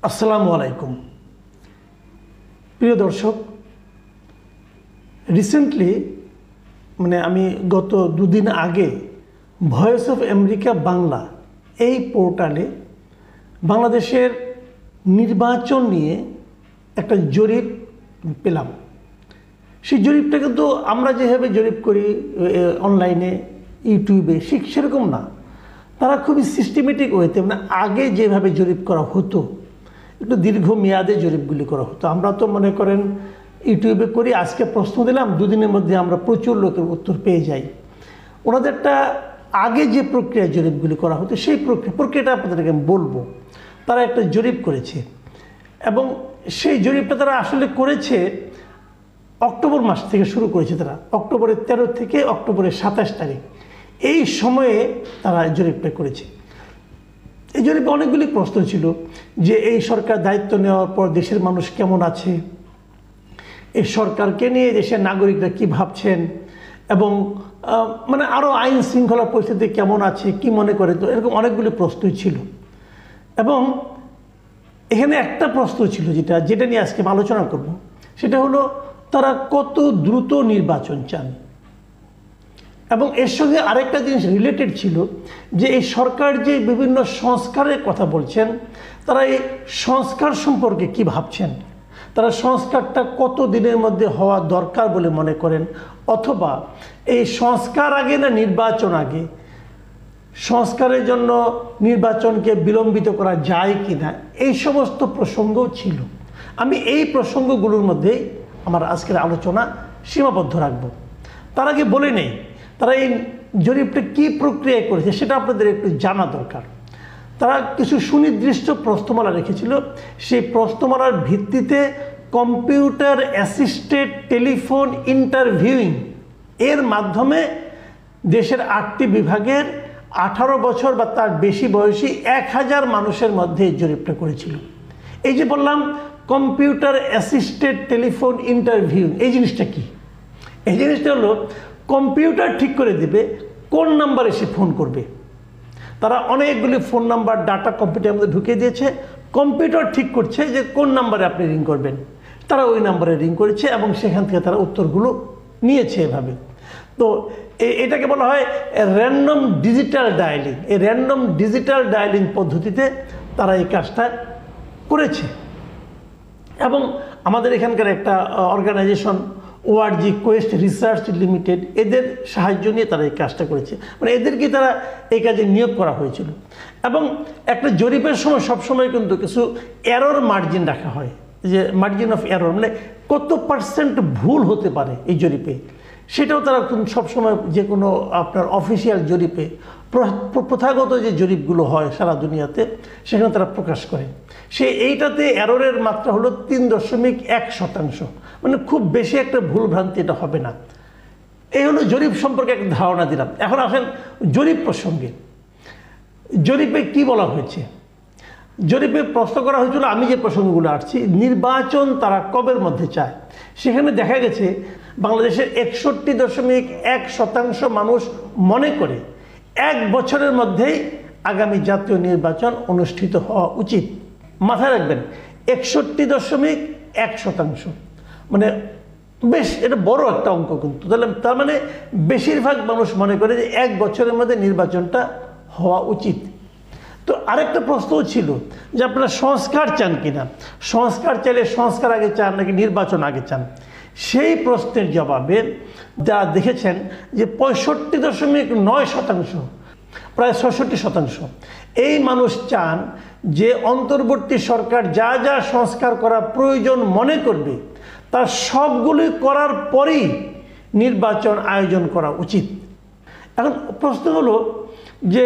আসসালামু আলাইকুম প্রিয় দর্শক, রিসেন্টলি আমি গত দুদিন আগে ভয়েস অফ আমেরিকা বাংলা এই পোর্টালে বাংলাদেশের নির্বাচন নিয়ে একটা জরিপ পেলাম। সেই জরিপটা কিন্তু আমরা যেভাবে জরিপ করি অনলাইনে ইউটিউবে সেরকম না, তারা খুবই সিস্টেমেটিক ওয়েতে আগে যেভাবে জরিপ করা হতো, একটু দীর্ঘমেয়াদে জরিপগুলি করা হতো। আমরা তো মনে করেন ইউটিউবে করি, আজকে প্রশ্ন দিলাম, দুদিনের মধ্যে আমরা প্রচুর লোকের উত্তর পেয়ে যাই। ওনাদেরটা আগে যে প্রক্রিয়ায় জরিপগুলি করা হতো সেই প্রক্রিয়াটা আপনাদেরকে আমি বলবো। তারা একটা জরিপ করেছে এবং সেই জরিপটা তারা আসলে করেছে অক্টোবর মাস থেকে শুরু করেছে। তারা অক্টোবরের 13 থেকে অক্টোবরের 27 তারিখ এই সময়ে তারা জরিপটা করেছে। এই জরিপে অনেকগুলি প্রশ্ন ছিল যে এই সরকার দায়িত্ব নেওয়ার পর দেশের মানুষ কেমন আছে, এই সরকারকে নিয়ে দেশের নাগরিকরা কি ভাবছেন, এবং আরও আইন শৃঙ্খলা পরিস্থিতি কেমন আছে, কি মনে করে। তো এরকম অনেকগুলি প্রশ্নই ছিল এবং এখানে একটা প্রশ্ন ছিল যেটা নিয়ে আজকে আলোচনা করব, সেটা হলো তারা কত দ্রুত নির্বাচন চান। এবং এর সঙ্গে আরেকটা জিনিস রিলেটেড ছিল যে এই সরকার যে বিভিন্ন সংস্কারের কথা বলছেন, তারা এই সংস্কার সম্পর্কে কি ভাবছেন, তারা সংস্কারটা কত দিনের মধ্যে হওয়া দরকার বলে মনে করেন, অথবা এই সংস্কার আগে না নির্বাচন আগে, সংস্কারের জন্য নির্বাচনকে বিলম্বিত করা যায় কি না, এই সমস্ত প্রসঙ্গও ছিল। আমি এই প্রসঙ্গগুলোর মধ্যেই আমার আজকের আলোচনা সীমাবদ্ধ রাখব। তার আগে বলে নেই তারা এই জরিপটা কী প্রক্রিয়ায় করেছে সেটা আপনাদের একটু জানা দরকার। তারা কিছু সুনির্দিষ্ট প্রশ্নমালা রেখেছিল, সেই প্রশ্নমালার ভিত্তিতে কম্পিউটার অ্যাসিস্টেড টেলিফোন ইন্টারভিউইং এর মাধ্যমে দেশের 8টি বিভাগের 18 বছর বা তার বেশি বয়সী 1000 মানুষের মধ্যে এই জরিপটা করেছিল। এই যে বললাম কম্পিউটার অ্যাসিস্টেড টেলিফোন ইন্টারভিউ, এই জিনিসটা কি? এই জিনিসটা হলো কম্পিউটার ঠিক করে দেবে কোন নাম্বারে সে ফোন করবে। তারা অনেকগুলি ফোন নাম্বার ডাটা কম্পিউটারের মধ্যে ঢুকিয়ে দিয়েছে, কম্পিউটার ঠিক করছে যে কোন নাম্বারে আপনি রিং করবেন। তারা ওই নাম্বারে রিং করেছে এবং সেখান থেকে তারা উত্তরগুলো নিয়েছে এভাবে। তো এটাকে বলা হয় র্যান্ডম ডিজিটাল ডায়ালিং। এই র্যান্ডম ডিজিটাল ডায়ালিং পদ্ধতিতে তারা এই কাজটা করেছে। এবং আমাদের এখানকার একটা organization ORG quest research limited, এদের সাহায্য নিয়ে তারা এই কাজটা করেছে। এদেরকে তারা এই কাজে নিয়োগ করা হয়েছিল। এবং একটা জরিপের সময় সবসময় কিন্তু কিছু এরর মার্জিন রাখা হয়, যে মার্জিন অফ এরর কত % ভুল হতে পারে এই জরিপে, সেটাও তারা সবসময় যে কোনো আপনার অফিসিয়াল জরিপে, প্রথাগত যে জরিপগুলো হয় সারা দুনিয়াতে, সেখানে তারা প্রকাশ করে। এইটাতে এররের মাত্রা হলো 3.1%। খুব বেশি একটা ভুল ভ্রান্তি এটা হবে না। এই হলো জরিপ সম্পর্কে একটা ধারণা দিলাম। এখন আসেন জরিপ প্রসঙ্গে। জরিপে কি বলা হয়েছে? জরিপে প্রশ্ন করা হয়েছিল, আমি যে প্রসঙ্গগুলো আসছি, নির্বাচন তারা কবের মধ্যে চায়। সেখানে দেখা গেছে বাংলাদেশের 61.1% মানুষ মনে করে 1 বছরের মধ্যেই আগামী জাতীয় নির্বাচন অনুষ্ঠিত হওয়া উচিত। মাথায় রাখবেন 61.1%, বেশ এটা বড় একটা অঙ্ক কিন্তু। তার বেশিরভাগ মানুষ মনে করে যে 1 বছরের মধ্যে নির্বাচনটা হওয়া উচিত। তো আরেকটা প্রশ্নও ছিল যে আপনারা সংস্কার চান কিনা, সংস্কার চাইলে সংস্কার আগে চান নাকি নির্বাচন আগে চান। সেই প্রশ্নের জবাবে যারা দেখেছেন যে 65.9%, প্রায় 66%, এই মানুষ চান যে অন্তর্বর্তী সরকার যা যা সংস্কার করা প্রয়োজন মনে করবে তার সবগুলি করার পরেই নির্বাচন আয়োজন করা উচিত। এখন প্রশ্ন হলো যে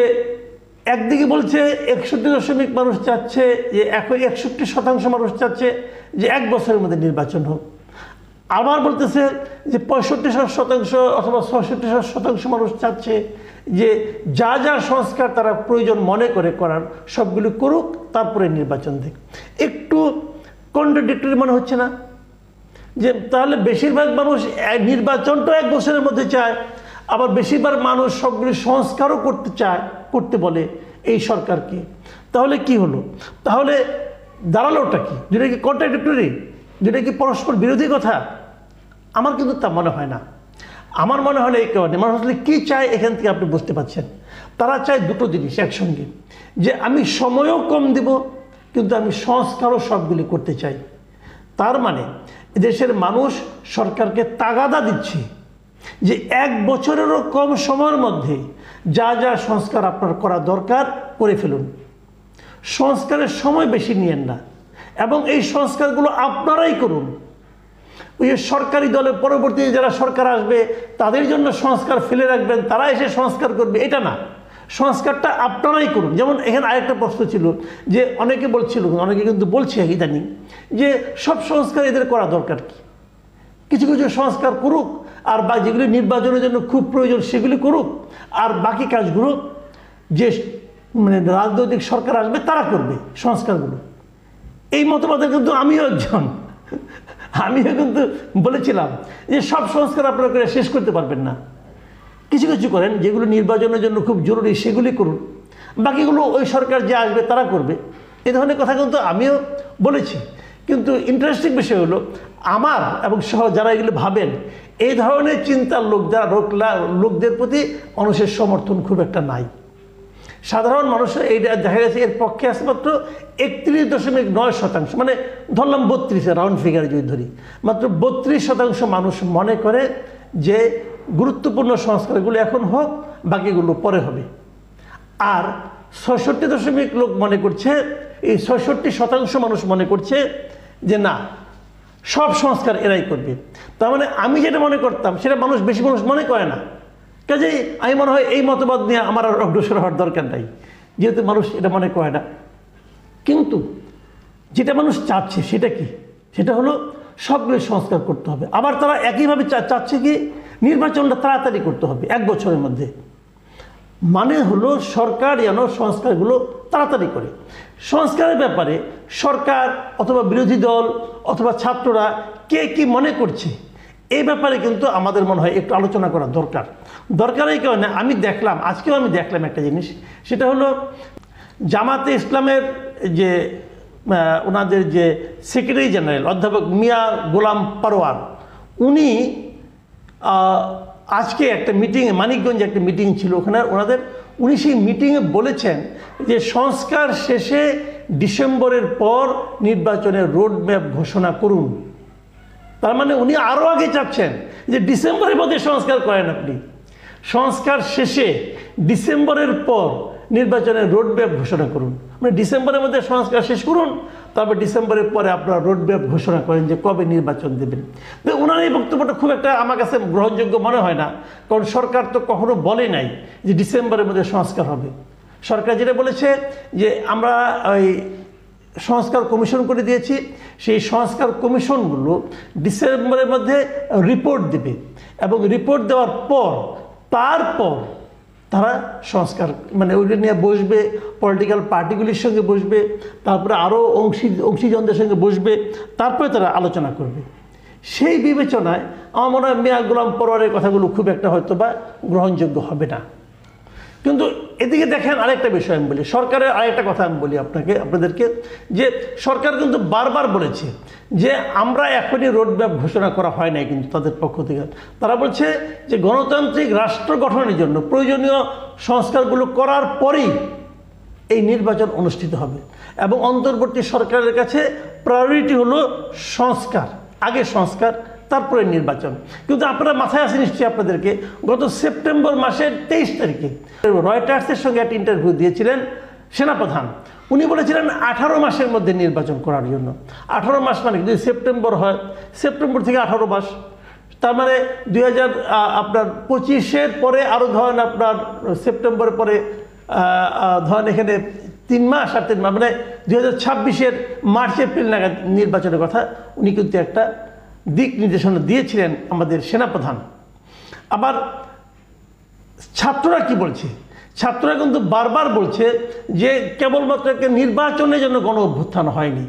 একদিকে বলছে 61% মানুষ চাচ্ছে যে 61% মানুষ চাচ্ছে যে 1 বছরের মধ্যে নির্বাচন হোক, আবার বলতেছে যে 65% অথবা 66% মানুষ চাচ্ছে যে যা যা সংস্কার তারা প্রয়োজন মনে করে করার সবগুলি করুক, তারপরে নির্বাচন দেখ। একটু কন্ট্রাডিক্টরি মনে হচ্ছে না? যে তাহলে বেশিরভাগ মানুষ নির্বাচনটা 1 বছরের মধ্যে চায়, আবার বেশিরভাগ মানুষ সবগুলি সংস্কারও করতে বলে এই সরকারকে। তাহলে কি হলো? তাহলে দাঁড়ালোটা কি? দুটা কি কন্ট্রাডিক্টরি? দুটা কি পরস্পর বিরোধী কথা? আমার কিন্তু তা মনে হয় না। আমার মনে হয় এই কারণে মানুষ আসলে কী চায় এখান থেকে আপনি বুঝতে পারছেন। তারা চায় দুটো জিনিস একসঙ্গে, যে আমি সময়ও কম দেব কিন্তু আমি সংস্কারও সবগুলি করতে চাই। তার মানে দেশের মানুষ সরকারকে তাগাদা দিচ্ছে যে 1 বছরেরও কম সময়ের মধ্যে যা যা সংস্কার আপনার করা দরকার করে ফেলুন, সংস্কারের সময় বেশি নিয়েন না, এবং এই সংস্কারগুলো আপনারাই করুন। ওই সরকারি দলের পরবর্তীতে যারা সরকার আসবে তাদের জন্য সংস্কার ফেলে রাখবেন, তারা এসে সংস্কার করবে, এটা না। সংস্কারটা আপনারাই করুন। যেমন এখানে আরেকটা প্রশ্ন ছিল যে অনেকে বলছিল, অনেকে কিন্তু বলছে ইদানিং যে সব সংস্কার এদের করা দরকার কি, কিছু কিছু সংস্কার করুক, আর বা যেগুলি নির্বাচনের জন্য খুব প্রয়োজন সেগুলি করুক, আর বাকি কাজগুলো যে মানে রাজনৈতিক সরকার আসবে তারা করবে সংস্কারগুলো। এই মতবাদের কিন্তু আমিও একজন, আমিও কিন্তু বলেছিলাম যে সব সংস্কার আপনারা করে শেষ করতে পারবেন না, কিছু কিছু করেন, যেগুলো নির্বাচনের জন্য খুব জরুরি সেগুলি করুন, বাকিগুলো ওই সরকার যে আসবে তারা করবে। এই ধরনের কথা কিন্তু আমিও বলেছি। কিন্তু ইন্টারেস্টিং বিষয় হলো আমার এবং সহ যারা এগুলো ভাবেন, এই ধরনের চিন্তার লোক যারা লোকদের প্রতি মানুষের সমর্থন খুব একটা নাই। সাধারণ মানুষের এইটা দেখা গেছে এর পক্ষে আছে মাত্র 31.9%, মানে ধরলাম 32, রাউন্ড ফিগার যদি ধরি, মাত্র 32% মানুষ মনে করে যে গুরুত্বপূর্ণ সংস্কারগুলো এখন হোক, বাকিগুলো পরে হবে। আর 66% লোক মনে করছে, এই 66% মানুষ মনে করছে যে না, সব সংস্কার এরাই করবে। তার মানে আমি যেটা মনে করতাম সেটা বেশি মানুষ মনে করে না। কাজেই আমি মনে হয় এই মতবাদ নিয়ে আমার আর অগ্রসর হওয়ার দরকার নাই, যেহেতু মানুষ এটা মনে করে না। কিন্তু যেটা মানুষ চাচ্ছে সেটা কি? সেটা হলো সবগুলো সংস্কার করতে হবে। আবার তারা একইভাবে চাচ্ছে কি নির্বাচনটা তাড়াতাড়ি করতে হবে 1 বছরের মধ্যে। মানে হলো সরকার যেন সংস্কারগুলো তাড়াতাড়ি করে। সংস্কারের ব্যাপারে সরকার অথবা বিরোধী দল অথবা ছাত্ররা কে কি মনে করছে এই ব্যাপারে কিন্তু আমাদের মনে হয় একটু আলোচনা করা দরকার। এই কারণে আজকেও আমি দেখলাম একটা জিনিস, সেটা হলো জামাতে ইসলামের যে ওনাদের যে সেক্রেটারি জেনারেল অধ্যাপক মিয়া গোলাম পারওয়ার, উনি আজকে একটা মিটিংয়ে, মানিকগঞ্জে একটা মিটিং ছিল ওখানে উনি সেই মিটিংয়ে বলেছেন যে সংস্কার শেষে ডিসেম্বরের পর নির্বাচনের রোড ম্যাপ ঘোষণা করুন। তার মানে উনি আরও আগে চাচ্ছেন যে ডিসেম্বরের মধ্যে সংস্কার করেন আপনি, সংস্কার শেষে ডিসেম্বরের পর নির্বাচনের রোড ম্যাপ ঘোষণা করুন। মানে ডিসেম্বরের মধ্যে সংস্কার শেষ করুন, তারপর ডিসেম্বরের পরে আপনারা রোড ম্যাপ ঘোষণা করেন যে কবে নির্বাচন দেবেন। তো ওনার এই বক্তব্যটা খুব একটা আমার কাছে গ্রহণযোগ্য মনে হয় না, কারণ সরকার তো কখনো বলে নাই যে ডিসেম্বরের মধ্যে সংস্কার হবে। সরকার যেটা বলেছে যে আমরা ওই সংস্কার কমিশন করে দিয়েছি, সেই সংস্কার কমিশনগুলো ডিসেম্বরের মধ্যে রিপোর্ট দেবে, এবং রিপোর্ট দেওয়ার পর তারপর তারা সংস্কার মানে ওইটা নিয়ে বসবে, পলিটিক্যাল পার্টিগুলির সঙ্গে বসবে, তারপরে আরও অংশীজনদের সঙ্গে বসবে, তারপরে তারা আলোচনা করবে। সেই বিবেচনায় আমার মনে হয় মিয়া গোলাম পরওয়ারের কথাগুলো খুব একটা হয়তো বা গ্রহণযোগ্য হবে না। কিন্তু এদিকে দেখেন আরেকটা বিষয় আমি বলি, সরকারের আরেকটা কথা আমি বলি আপনাদেরকে, যে সরকার কিন্তু বারবার বলেছে যে আমরা এখনই রোডম্যাপ ঘোষণা করা হয় নাই, কিন্তু তাদের পক্ষ থেকে তারা বলছে যে গণতান্ত্রিক রাষ্ট্র গঠনের জন্য প্রয়োজনীয় সংস্কারগুলো করার পরেই এই নির্বাচন অনুষ্ঠিত হবে, এবং অন্তর্বর্তী সরকারের কাছে প্রায়োরিটি হলো সংস্কার, আগে সংস্কার তারপরে নির্বাচন। কিন্তু আপনারা মাথায় আসে নিশ্চয়ই আপনাদেরকে, গত সেপ্টেম্বর মাসের 23 তারিখে রয়টার্সের সঙ্গে একটা ইন্টারভিউ দিয়েছিলেন সেনাপ্রধান। উনি বলেছিলেন 18 মাসের মধ্যে নির্বাচন করার জন্য। 18 মাস মানে যদি সেপ্টেম্বর হয়, সেপ্টেম্বর থেকে 18 মাস, তার মানে 2025-এর পরে আরও ধরেন আপনার সেপ্টেম্বরের পরে ধরেন এখানে 3 মাস আর 3 মাস, মানে 2026-এর মার্চ এপ্রিল নাগাদ নির্বাচনের কথা উনি কিন্তু একটা দিক নির্দেশনা দিয়েছিলেন আমাদের সেনাপ্রধান। আবার ছাত্ররা কি বলছে? ছাত্ররা কিন্তু বারবার বলছে যে কেবলমাত্র একটা নির্বাচনের জন্য গণ অভ্যুত্থান হয়নি,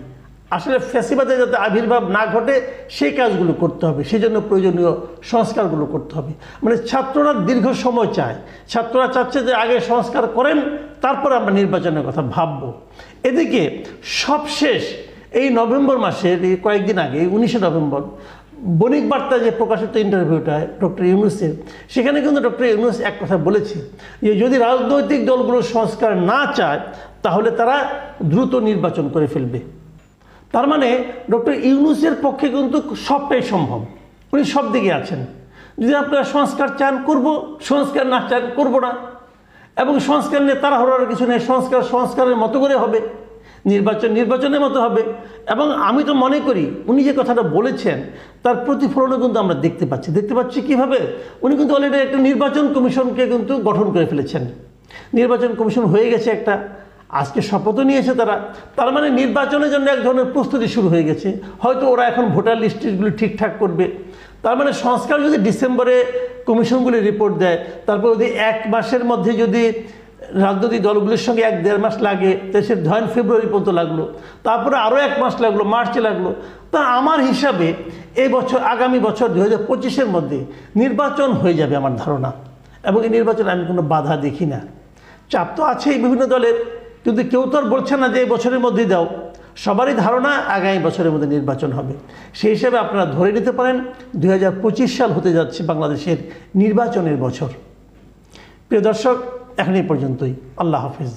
আসলে ফ্যাসিবাদের যাতে আবির্ভাব না ঘটে সেই কাজগুলো করতে হবে, সেই জন্য প্রয়োজনীয় সংস্কারগুলো করতে হবে। মানে ছাত্ররা দীর্ঘ সময় চায়, ছাত্ররা চাচ্ছে যে আগে সংস্কার করেন তারপরে আমরা নির্বাচনের কথা ভাববো। এদিকে সবশেষ এই নভেম্বর মাসের এই কয়েকদিন আগে 19শে নভেম্বর বণিক বার্তা যে প্রকাশিত ইন্টারভিউটা ডক্টর ইউনূসের, সেখানে কিন্তু ডক্টর ইউনূস এক কথা বলেছে যে যদি রাজনৈতিক দলগুলো সংস্কার না চায় তাহলে তারা দ্রুত নির্বাচন করে ফেলবে। তার মানে ডক্টর ইউনূসের পক্ষে কিন্তু সবটাই সম্ভব, উনি সব দিকে আছেন। যদি আপনারা সংস্কার চান করব, সংস্কার না চান করব না, এবং সংস্কার নিয়ে তাড়াহুড়োর কিছু নেই, সংস্কারের মতো করে হবে, নির্বাচনের মতো হবে। এবং আমি তো মনে করি উনি যে কথাটা বলেছেন তার প্রতিফলনও কিন্তু আমরা দেখতে পাচ্ছি কিভাবে উনি কিন্তু অলরেডি একটা নির্বাচন কমিশনকে কিন্তু গঠন করে ফেলেছেন। নির্বাচন কমিশন হয়ে গেছে একটা, আজকে শপথও নিয়েছে তারা। তার মানে নির্বাচনের জন্য এক ধরনের প্রস্তুতি শুরু হয়ে গেছে। হয়তো ওরা এখন ভোটার লিস্টগুলি ঠিকঠাক করবে। তার মানে সংস্কার যদি ডিসেম্বরে কমিশনগুলি রিপোর্ট দেয়, তারপর যদি 1 মাসের মধ্যে যদি রাজনৈতিক দলগুলির সঙ্গে 1-1.5 মাস লাগে, তো সে ধরেন ফেব্রুয়ারি পর্যন্ত লাগলো, তারপরে আরও 1 মাস লাগলো, মার্চে লাগলো। তা আমার হিসাবে এই বছর, আগামী বছর 2025-এর মধ্যে নির্বাচন হয়ে যাবে আমার ধারণা। এবং এই নির্বাচনে আমি কোনো বাধা দেখি না। চাপ তো আছেই বিভিন্ন দলের, কিন্তু কেউ তো আর বলছে না যে এই বছরের মধ্যেই দাও। সবারই ধারণা আগামী বছরের মধ্যে নির্বাচন হবে। সেই হিসাবে আপনারা ধরে নিতে পারেন 2025 সাল হতে যাচ্ছে বাংলাদেশের নির্বাচনের বছর। প্রিয় দর্শক, এখন এই পর্যন্তই। আল্লাহ হাফিজ।